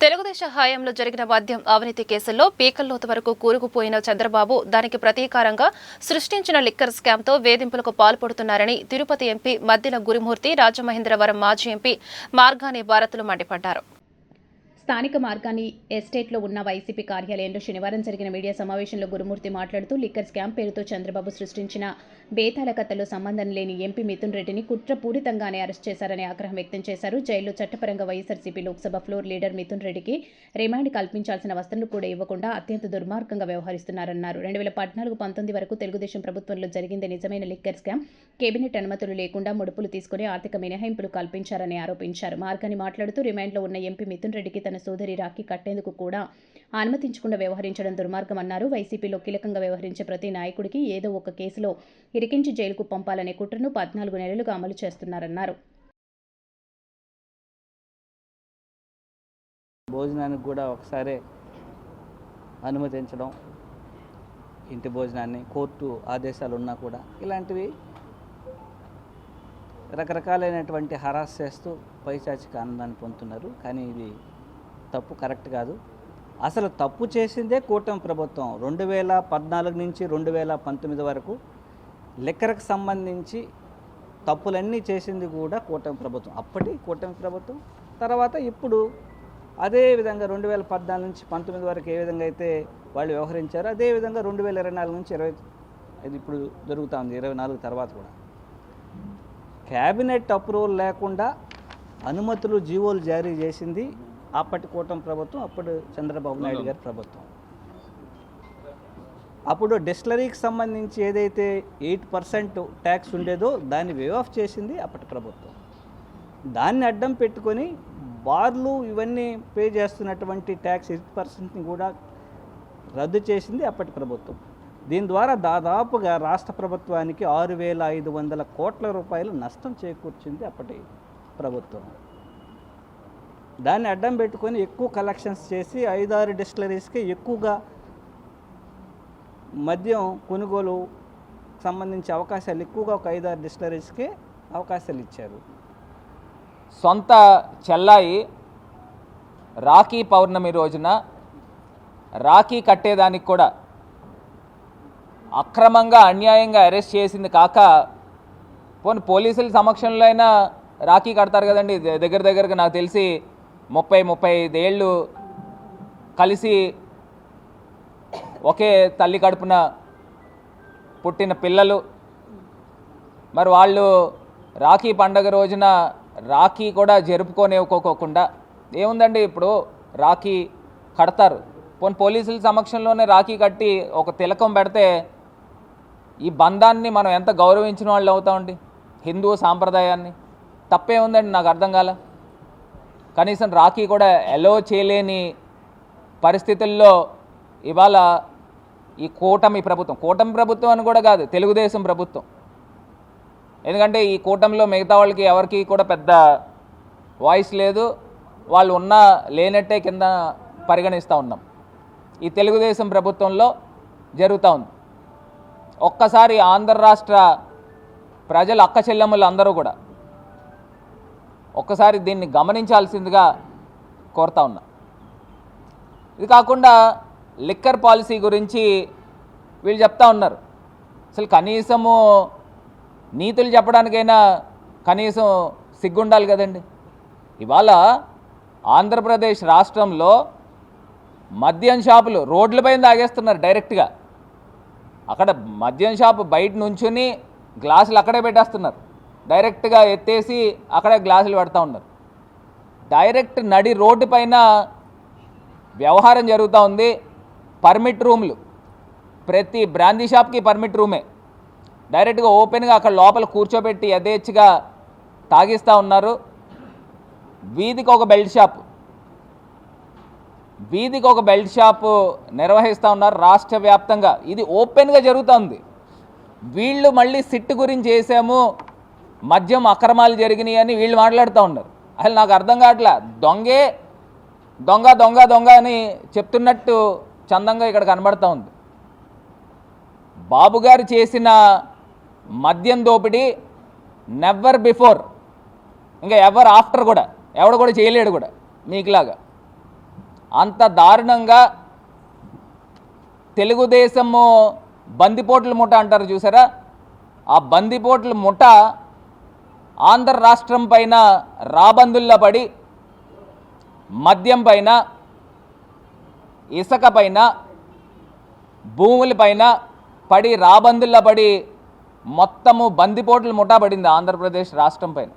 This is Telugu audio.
తెలుగుదేశం హయాంలో జరిగిన మద్యం అవినీతి కేసుల్లో పీకల్లోతు వరకు కూరుకుపోయిన చంద్రబాబు దానికి ప్రతీకారంగా సృష్టించిన లిక్కర్ స్కామ్తో వేధింపులకు పాల్పడుతున్నారని తిరుపతి ఎంపీ మద్దిల గురుమూర్తి, రాజమహేంద్రవరం మాజీ ఎంపీ మార్గాని భారత్లు మండిపడ్డారు. స్థానిక మార్గాని ఎస్టేట్లో ఉన్న వైసీపీ కార్యాలయంలో శనివారం జరిగిన మీడియా సమావేశంలో గురుమూర్తి మాట్లాడుతూ లిక్కర్ స్కామ్ పేరుతో చంద్రబాబు సృష్టించిన బేతాల కథలో సంబంధం లేని ఎంపీ మిథున్ రెడ్డిని కుట్రపూరితంగానే అరెస్ట్ చేశారని ఆగ్రహం వ్యక్తం చేశారు. జైల్లో చట్టపరంగా వైఎస్ఆర్సీపీ లోక్సభ ఫ్లోర్ లీడర్ మిథున్ రెడ్డికి రిమాండ్ కల్పించాల్సిన వసతులు కూడా ఇవ్వకుండా అత్యంత దుర్మార్గంగా వ్యవహరిస్తున్నారన్నారు. 2014-19 వరకు తెలుగుదేశం ప్రభుత్వంలో జరిగింది నిజమైన లిక్కర్ స్కామ్. కేబినెట్ అనుమతులు లేకుండా ముడుపులు తీసుకుని ఆర్థిక మినహాయింపులు కల్పించారని ఆరోపించారు. మార్గాని మాట్లాడుతూ రిమాండ్లో ఉన్న ఎంపీ మిథున్ రెడ్డికి తన సోదరి రాఖీ కట్టేందుకు కూడా అనుమతించకుండా వ్యవహరించడం దుర్మార్గమన్నారు. వైసీపీలో కీలకంగా వ్యవహరించే ప్రతి నాయకుడికి ఏదో ఒక కేసులో ఇరికించి జైలుకు పంపాలనే కుట్రను 14 నెలలుగా అమలు చేస్తున్నారన్నారు. భోజనానికి కూడా ఒకసారి అనుమతించడం, ఇంటి భోజనాన్ని కోర్టు ఆదేశాలు ఉన్నా కూడా ఇలాంటివి రకరకాలైనటువంటి హరాస్ చేస్తూ పైచాచిక ఆనందాన్ని పొందుతున్నారు. కానీ ఇది తప్పు, కరెక్ట్ కాదు. అసలు తప్పు చేసిందే కూటమి ప్రభుత్వం. 2014 నుంచి 2019 వరకు లిక్కర్కి సంబంధించి తప్పులన్నీ చేసింది కూడా కూటమి ప్రభుత్వం. అప్పటి కూటమి ప్రభుత్వం తర్వాత ఇప్పుడు అదే విధంగా 2014 నుంచి 19 వరకు ఏ విధంగా అయితే వాళ్ళు వ్యవహరించారో అదేవిధంగా 2024 నుంచి 25 ఇప్పుడు జరుగుతూ ఉంది. 24 తర్వాత కూడా క్యాబినెట్ అప్రూవల్ లేకుండా అనుమతులు, జీవోలు జారీ చేసింది అప్పటి కూటమి ప్రభుత్వం, అప్పుడు చంద్రబాబు నాయుడు గారి ప్రభుత్వం. అప్పుడు డిస్టిలరీకి సంబంధించి ఏదైతే 8% ట్యాక్స్ ఉండేదో దాన్ని వేవ్ ఆఫ్ చేసింది అప్పటి ప్రభుత్వం. దాన్ని అడ్డం పెట్టుకొని బార్లు ఇవన్నీ పే చేస్తున్నటువంటి ట్యాక్స్ 8%ని కూడా రద్దు చేసింది అప్పటి ప్రభుత్వం. దీని ద్వారా దాదాపుగా రాష్ట్ర ప్రభుత్వానికి 6,500 కోట్ల రూపాయలు నష్టం చేకూర్చింది అప్పటి ప్రభుత్వం. దాన్ని అడ్డం పెట్టుకొని ఎక్కువ కలెక్షన్స్ చేసి 5-6 డిస్టిలరీస్కి ఎక్కువగా మద్యం కొనుగోలు సంబంధించి అవకాశాలు ఎక్కువగా ఒక 5-6 డిస్టిలరీస్కే అవకాశాలు ఇచ్చారు. సొంత చెల్లాయి రాఖీ పౌర్ణమి రోజున రాఖీ కట్టేదానికి కూడా అక్రమంగా, అన్యాయంగా అరెస్ట్ చేసింది కాక పోలీసుల సమక్షంలో అయినా రాఖీ కడతారు కదండి. దగ్గరగా నాకు తెలిసి 30-35 ఏళ్ళు కలిసి ఒకే తల్లి కడుపున పుట్టిన పిల్లలు, మరి వాళ్ళు రాఖీ పండగ రోజున రాఖీ కూడా జరుపుకోనివ్వకోకుండా ఏముందండి, ఇప్పుడు రాఖీ కడతారు. పోలీసుల సమక్షంలోనే రాఖీ కట్టి ఒక తిలకం పెడితే ఈ బంధాన్ని మనం ఎంత గౌరవించిన వాళ్ళు అవుతామండి, హిందూ సాంప్రదాయాన్ని. తప్పే ఉందండి, నాకు అర్థం కాల. కనీసం రాఖీ కూడా ఎలో చేయలేని పరిస్థితుల్లో ఇవాళ ఈ కూటమి ప్రభుత్వం అని కూడా కాదు, తెలుగుదేశం ప్రభుత్వం. ఎందుకంటే ఈ కూటమిలో మిగతా వాళ్ళకి ఎవరికి కూడా పెద్ద వాయిస్ లేదు, వాళ్ళు ఉన్నా లేనట్టే కింద పరిగణిస్తూ ఉన్నాం. ఈ తెలుగుదేశం ప్రభుత్వంలో జరుగుతూ ఉంది. ఒక్కసారి ఆంధ్ర రాష్ట్ర ప్రజల అక్క చెల్లెమ్మలు అందరూ కూడా ఒక్కసారి దీన్ని గమనించాల్సిందిగా కోరుతా ఉన్నా. ఇది కాకుండా లిక్కర్ పాలసీ గురించి వీళ్ళు చెప్తా ఉన్నారు. అసలు కనీసము నీతులు చెప్పడానికైనా కనీసం సిగ్గుండాలి కదండి. ఇవాళ ఆంధ్రప్రదేశ్ రాష్ట్రంలో మద్యం షాపులు రోడ్లపైన తాగేస్తున్నారు డైరెక్ట్గా. అక్కడ మద్యం షాపు బయట నుంచుని గ్లాసులు అక్కడే పెట్టేస్తున్నారు, డైరెక్ట్గా ఎత్తేసి అక్కడే గ్లాసులు పెడతా ఉన్నారు. డైరెక్ట్ నడి రోడ్డు పైన వ్యవహారం జరుగుతూ ఉంది. పర్మిట్ రూమ్లు, ప్రతి బ్రాందీ షాప్కి పర్మిట్ రూమే. డైరెక్ట్గా ఓపెన్గా అక్కడ లోపల కూర్చోబెట్టి యథేచ్ఛగా తాగిస్తూ ఉన్నారు. వీధికి ఒక బెల్ట్ షాపు నిర్వహిస్తూ ఉన్నారు రాష్ట్ర వ్యాప్తంగా. ఇది ఓపెన్గా జరుగుతుంది. వీళ్ళు మళ్ళీ సిట్టు గురించి చేసాము, మద్యం అక్రమాలు జరిగినాయి అని వీళ్ళు మాట్లాడుతూ ఉన్నారు. అసలు నాకు అర్థం కావట్లే. దొంగ అని చెప్తున్నట్టు చందంగా ఇక్కడ కనబడుతూ ఉంది. బాబు గారు చేసిన మద్యం దోపిడీ నెవర్ బిఫోర్, ఇంకా ఎవర్ ఆఫ్టర్ కూడా ఎవడు కూడా చేయలేడు కూడా మీకులాగా. అంత దారుణంగా తెలుగుదేశము బందిపోట్ల ముఠ అంటారు చూసారా, ఆ బందిపోట్ల ముఠ ఆంధ్ర రాష్ట్రం పైన రాబందుల్లో పడి మద్యం పైన, ఇసుక పైన, భూములపైన పడి రాబందుల్లో పడి మొత్తము బందిపోట్ల ముఠా పడింది ఆంధ్రప్రదేశ్ రాష్ట్రం పైన.